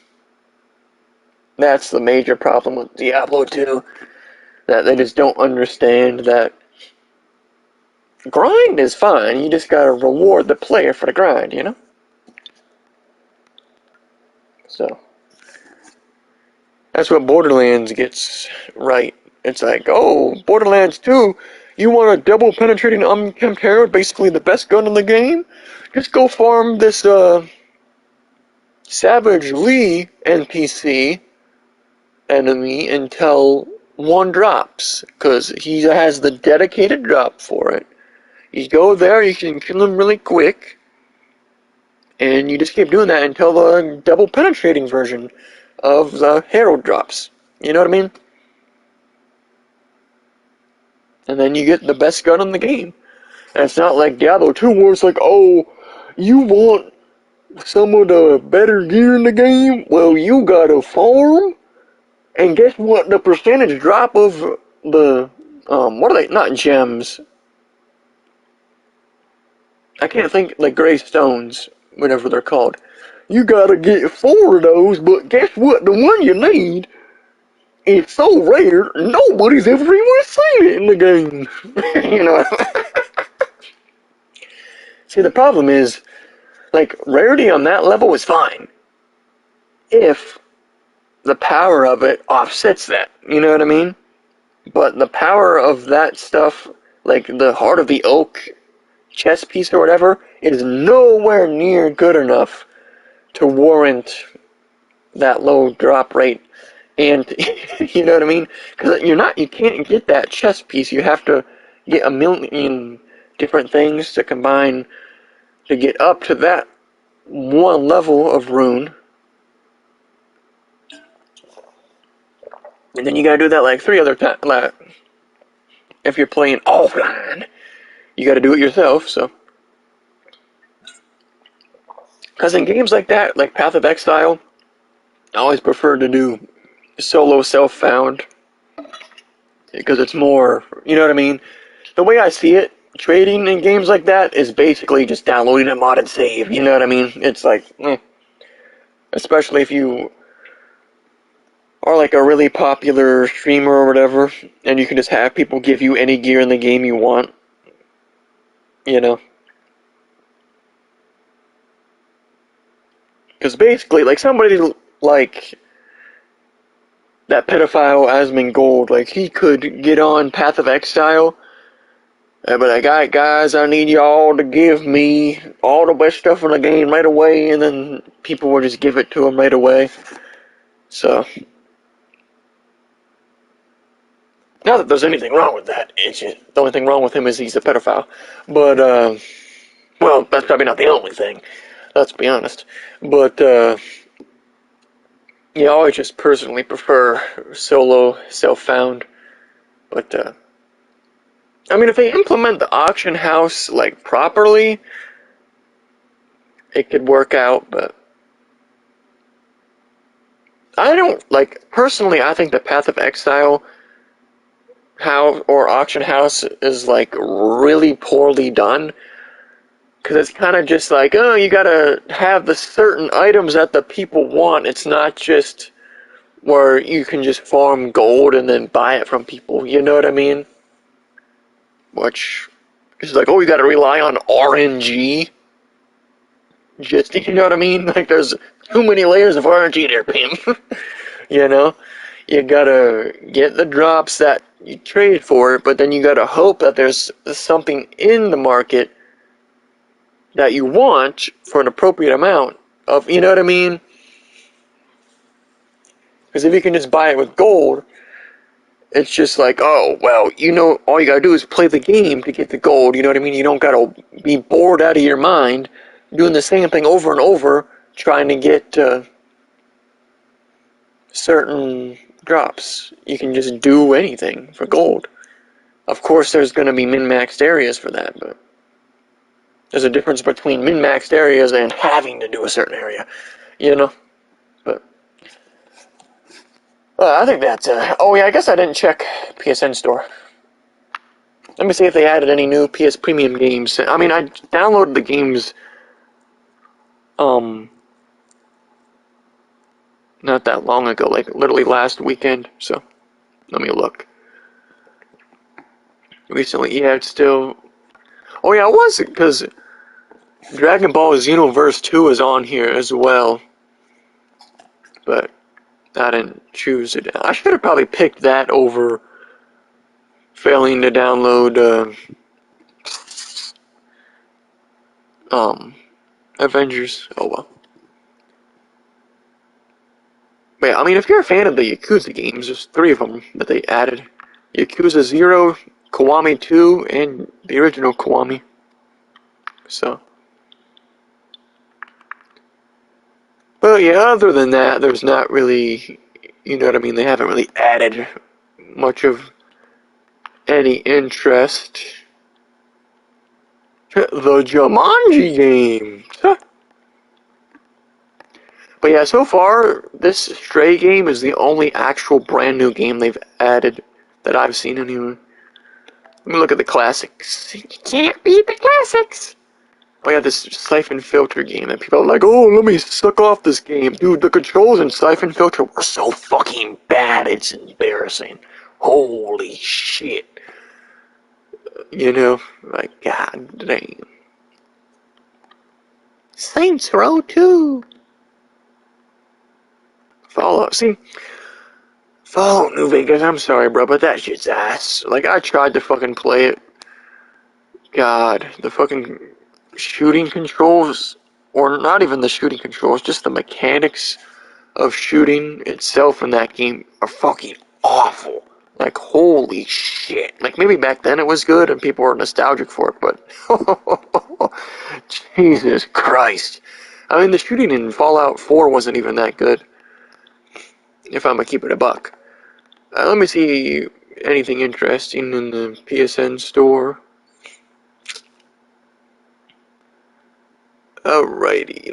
That's the major problem with Diablo 2. That they just don't understand that grind is fine. You just gotta reward the player for the grind, you know? So... That's what Borderlands gets right. It's like, oh, Borderlands 2, you want a double penetrating unkempt hair, basically the best gun in the game? Just go farm this, Savage Lee NPC enemy until one drops, because he has the dedicated drop for it. You go there, you can kill them really quick, and you just keep doing that until the double penetrating version of the Herald drops. You know what I mean? And then you get the best gun in the game. And it's not like Diablo 2 where it's like, oh, you want some of the better gear in the game? Well, you gotta farm. And guess what? The percentage drop of the, what are they? Not gems. I can't think, like gray stones, whatever they're called. You gotta get 4 of those, but guess what? The one you need is so rare, nobody's ever even seen it in the game. You know? See, the problem is, like, rarity on that level is fine. If the power of it offsets that, you know what I mean? But the power of that stuff, like the Heart of the Oak chess piece or whatever, is nowhere near good enough to warrant that low drop rate. And you know what I mean? Because you can't get that chess piece. You have to get a million different things to combine to get up to that one level of rune. And then you gotta do that like 3 other times. Like, if you're playing offline, you gotta do it yourself, so. Because in games like that, like Path of Exile, I always prefer to do solo self-found. Because it's more, you know what I mean? The way I see it, trading in games like that is basically just downloading a modded save, you know what I mean? It's like, especially if you are like a really popular streamer or whatever, and you can just have people give you any gear in the game you want, you know? Because basically, like somebody like that pedophile Asmongold, like he could get on Path of Exile, but like, guys, I need y'all to give me all the best stuff in the game right away, and then people will just give it to him right away. So, not that there's anything wrong with that. It's just, the only thing wrong with him is he's a pedophile. But, well, that's probably not the only thing. Let's be honest. But, yeah, I always just personally prefer solo, self-found. But, I mean, if they implement the auction house, like, properly, it could work out, but I don't, like, personally, I think the Path of Exile or auction house is, like, really poorly done. Because it's kind of just like, oh, you gotta have the certain items that the people want. It's not just where you can just farm gold and then buy it from people. You know what I mean? Which is like, oh, you gotta rely on RNG. Just, you know what I mean? Like, there's too many layers of RNG there, pimp. You know? You gotta get the drops that you trade for, but then you gotta hope that there's something in the market that you want for an appropriate amount of, you know what I mean? Because if you can just buy it with gold, it's just like, oh, well, you know, all you gotta do is play the game to get the gold, you know what I mean? You don't gotta be bored out of your mind doing the same thing over and over, trying to get certain drops. You can just do anything for gold. Of course, there's gonna be min-maxed areas for that, but there's a difference between min-maxed areas and having to do a certain area, you know? But I think that's, oh yeah, I guess I didn't check PSN Store. Let me see if they added any new PS Premium games. I mean, I downloaded the games, not that long ago, like literally last weekend, so let me look. Recently, yeah, it's still, oh yeah, it was, because Dragon Ball Xenoverse 2 is on here as well, but I didn't choose it. I should have probably picked that over failing to download Avengers. Oh well. But yeah, I mean, if you're a fan of the Yakuza games, there's 3 of them that they added. Yakuza 0, Kiwami 2 and the original Kiwami. So. But yeah, other than that, there's not really, you know what I mean, they haven't really added much of any interest. The Jumanji game. But yeah, so far, this Stray game is the only actual brand new game they've added that I've seen anyway. Let me look at the classics. You can't beat the classics! Oh yeah, this Siphon Filter game that people are like, oh, let me suck off this game. Dude, the controls in Siphon Filter were so fucking bad, it's embarrassing. Holy shit. You know, like, god damn. Saints Row 2. Fallout New Vegas, I'm sorry, bro, but that shit's ass. Like, I tried to fucking play it. God, the fucking shooting controls, or not even the shooting controls, just the mechanics of shooting itself in that game are fucking awful. Like, holy shit. Like, maybe back then it was good and people were nostalgic for it, but Jesus Christ. I mean, the shooting in Fallout 4 wasn't even that good, if I'm gonna keep it a buck. Let me see anything interesting in the PSN store. Alrighty,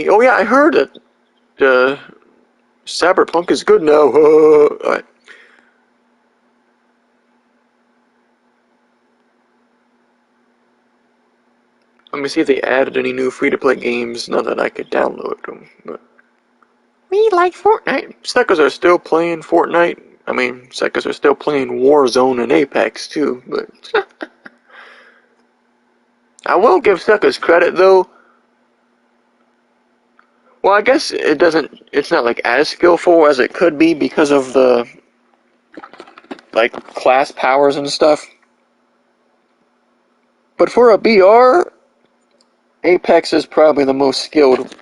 oh yeah, I heard that, Cyberpunk is good now. Alright. Let me see if they added any new free-to-play games. Not that I could download them, but we like Fortnite. Suckers are still playing Fortnite. I mean, suckers are still playing Warzone and Apex too, but I will give suckers credit though. Well, I guess it's not like as skillful as it could be because of the, like, class powers and stuff. But for a BR, Apex is probably the most skilled,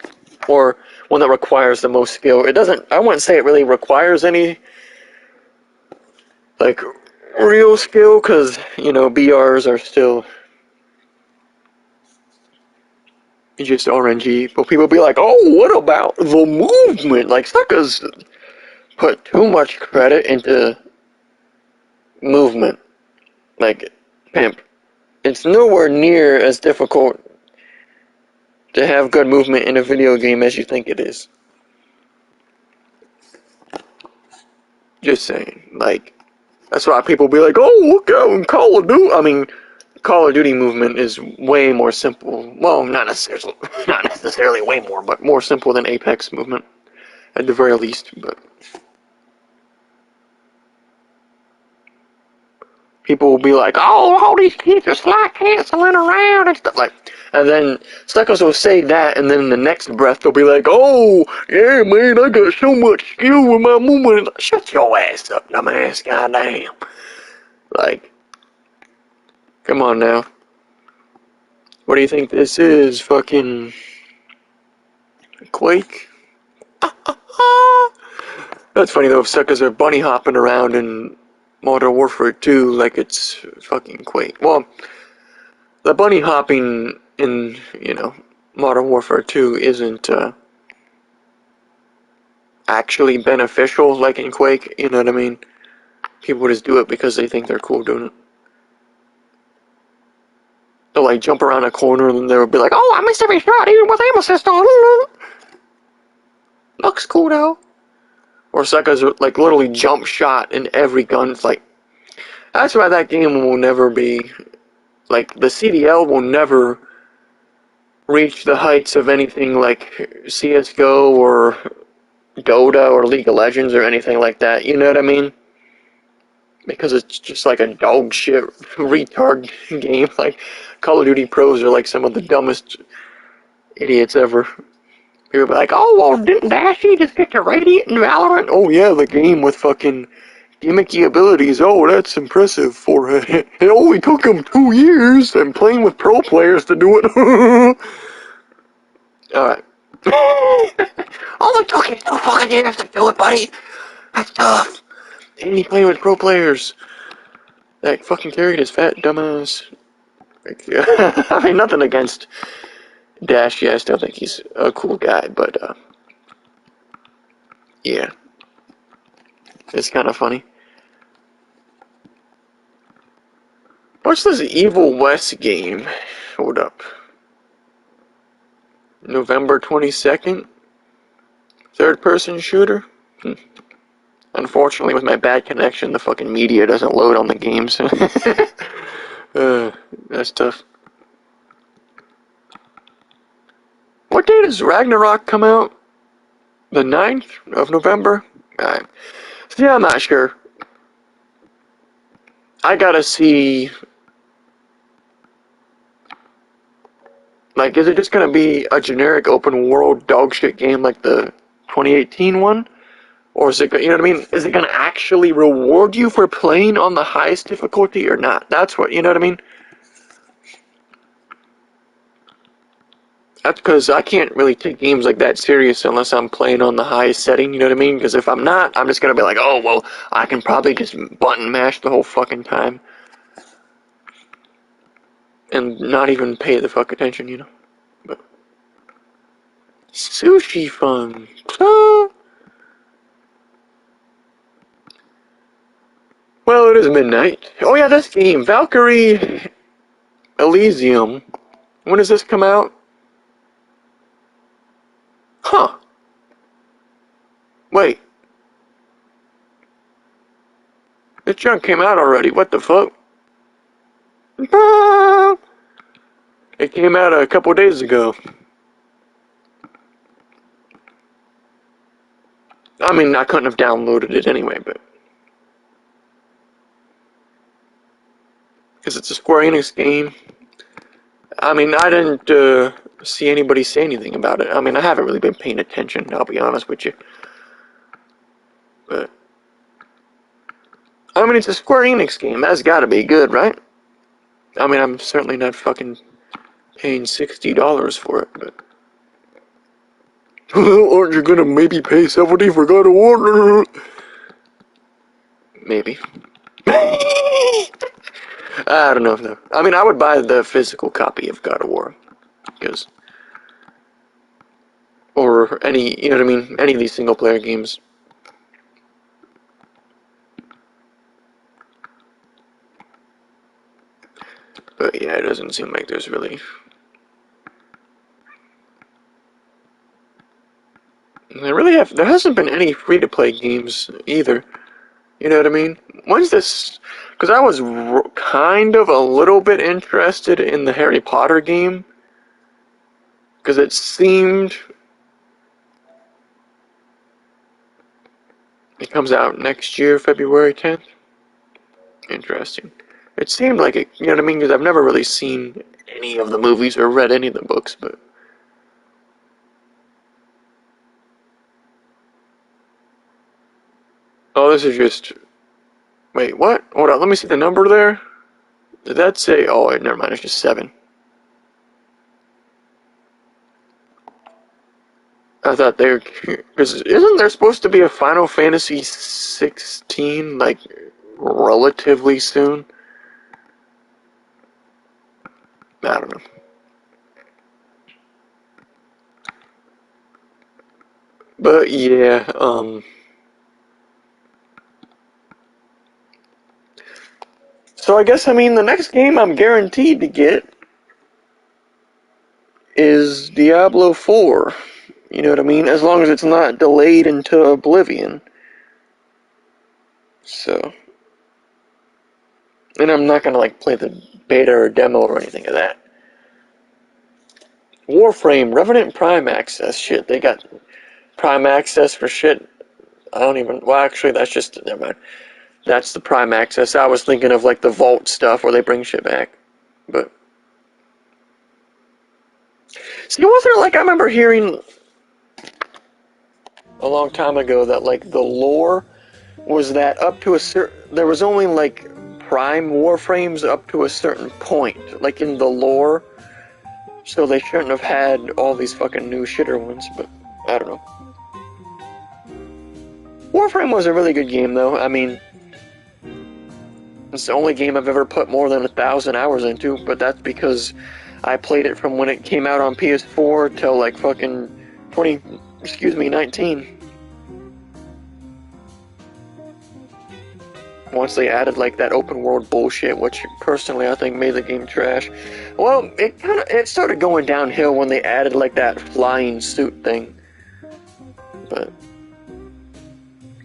or one that requires the most skill. I wouldn't say it really requires any, like, real skill, because, you know, BRs are still just RNG. But people be like, oh, what about the movement? Like, suckers put too much credit into movement. Like, pimp. It's nowhere near as difficult to have good movement in a video game as you think it is. Just saying. Like, that's why people be like, oh, look out in Call of Duty. I mean, Call of Duty movement is way more simple. Well, not necessarily way more, but more simple than Apex movement, at the very least. But people will be like, oh, all these kids are slide canceling around and stuff like. And then suckers will say that, and then in the next breath they'll be like, oh, yeah, man, I got so much skill with my movement. Shut your ass up, dumbass, goddamn. Like, come on now. What do you think this is? Fucking Quake? That's funny though, if suckers are bunny hopping around in Modern Warfare 2 like it's fucking Quake. Well, the bunny hopping in, you know, Modern Warfare 2 isn't actually beneficial like in Quake, you know what I mean? People just do it because they think they're cool doing it. They'll like jump around a corner and they'll be like, oh, I missed every shot even with aim assist on. Looks cool though. Or suckers like literally jump shot in every gunfight. That's why that game will never be, like, the CDL will never reach the heights of anything like CSGO or Dota or League of Legends or anything like that, you know what I mean? Because it's just like a dog shit retard game. Like, Call of Duty pros are like some of the dumbest idiots ever. People be like, oh, well, didn't Dashy just get to Radiant in Valorant? Oh yeah, the game with fucking gimmicky abilities. Oh, that's impressive for it. It only took him 2 years and playing with pro players to do it. Alright. Only took you 2 fucking years to do it, buddy. That's tough. And he playing with pro players. That fucking carried his fat dumbass. Like, I mean, nothing against Dash. Yeah, I still think he's a cool guy, but yeah, it's kind of funny. What's this Evil West game? Hold up. November 22nd? Third-person shooter? Unfortunately, with my bad connection, the fucking media doesn't load on the game, so... that's tough. What day does Ragnarok come out? The 9th of November? See, I'm not sure. I gotta see... Like, is it just gonna be a generic open-world dogshit game like the 2018 one? Or is it, you know what I mean? Is it gonna actually reward you for playing on the highest difficulty or not? That's what, you know what I mean? That's because I can't really take games like that serious unless I'm playing on the highest setting, you know what I mean? Because if I'm not, I'm just gonna be like, oh, well, I can probably just button mash the whole fucking time. And not even pay the fuck attention, you know? But sushi fun. Well, it is midnight. Oh yeah, this game, Valkyrie Elysium. When does this come out? Huh. Wait. This junk came out already. What the fuck? It came out a couple days ago. I mean, I couldn't have downloaded it anyway, but... Because it's a Square Enix game. I mean, I didn't see anybody say anything about it. I mean, I haven't really been paying attention, I'll be honest with you. But... I mean, it's a Square Enix game. That's gotta be good, right? I mean, I'm certainly not fucking paying $60 for it, but... Aren't you gonna maybe pay $70 for God of War? Maybe. I don't know though. I mean, I would buy the physical copy of God of War, because, or any, you know what I mean, any of these single player games. But yeah, it doesn't seem like there's really. There hasn't been any free to play games either. You know what I mean? When's this? Because I was kind of a little bit interested in the Harry Potter game. Because it seemed... It comes out next year, February 10th. Interesting. It seemed like it, you know what I mean? Because I've never really seen any of the movies or read any of the books, but... Oh, this is just... Wait, what? Hold on, let me see the number there. Did that say... Oh, never mind, it's just 7. I thought they were... Because isn't there supposed to be a Final Fantasy 16, like, relatively soon? I don't know. But, yeah, So I guess, I mean, the next game I'm guaranteed to get is Diablo 4. You know what I mean? As long as it's not delayed into oblivion. So. And I'm not gonna, like, play the beta or demo or anything of that. Warframe, Revenant Prime Access. Shit, they got Prime Access for shit. I don't even... Well, actually, that's just... Never mind. That's the Prime Access. I was thinking of, like, the Vault stuff where they bring shit back. But... See, wasn't it like... I remember hearing... a long time ago that, like, the lore was that up to a certain... There was only, like, Prime Warframes up to a certain point. Like, in the lore... So they shouldn't have had all these fucking new shitter ones, but I don't know. Warframe was a really good game, though. I mean, It's the only game I've ever put more than 1,000 hours into, but that's because I played it from when it came out on PS4 till like fucking 19. Once they added like that open world bullshit, which personally I think made the game trash. Well, it started going downhill when they added like that flying suit thing. But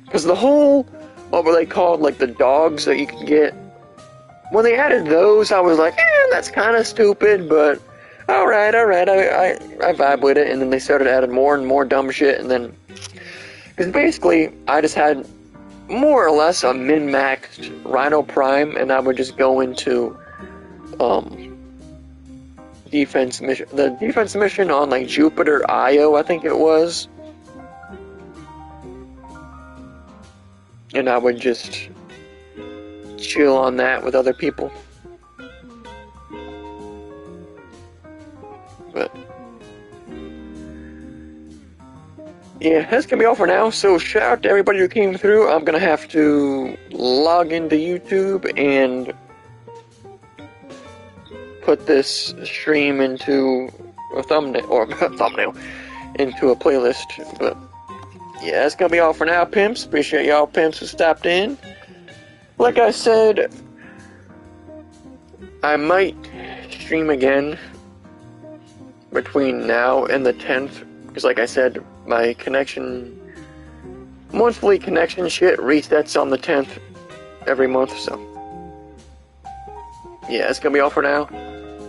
because the whole, what were they called, like the dogs that you could get, when they added those, I was like, that's kind of stupid, but alright, I vibe with it. And then they started adding more and more dumb shit, and then, because basically, I just had more or less a min-maxed Rhino Prime, and I would just go into, defense mission, the defense mission on, like, Jupiter Io, I think it was. And I would just chill on that with other people. But yeah, that's gonna be all for now. So shout out to everybody who came through. I'm gonna have to log into YouTube and put this stream into a thumbnail, into a playlist. But yeah, that's gonna be all for now, pimps. Appreciate y'all pimps who stopped in. Like I said, I might stream again between now and the 10th, because like I said, my monthly connection shit resets on the 10th every month, so yeah, that's gonna be all for now.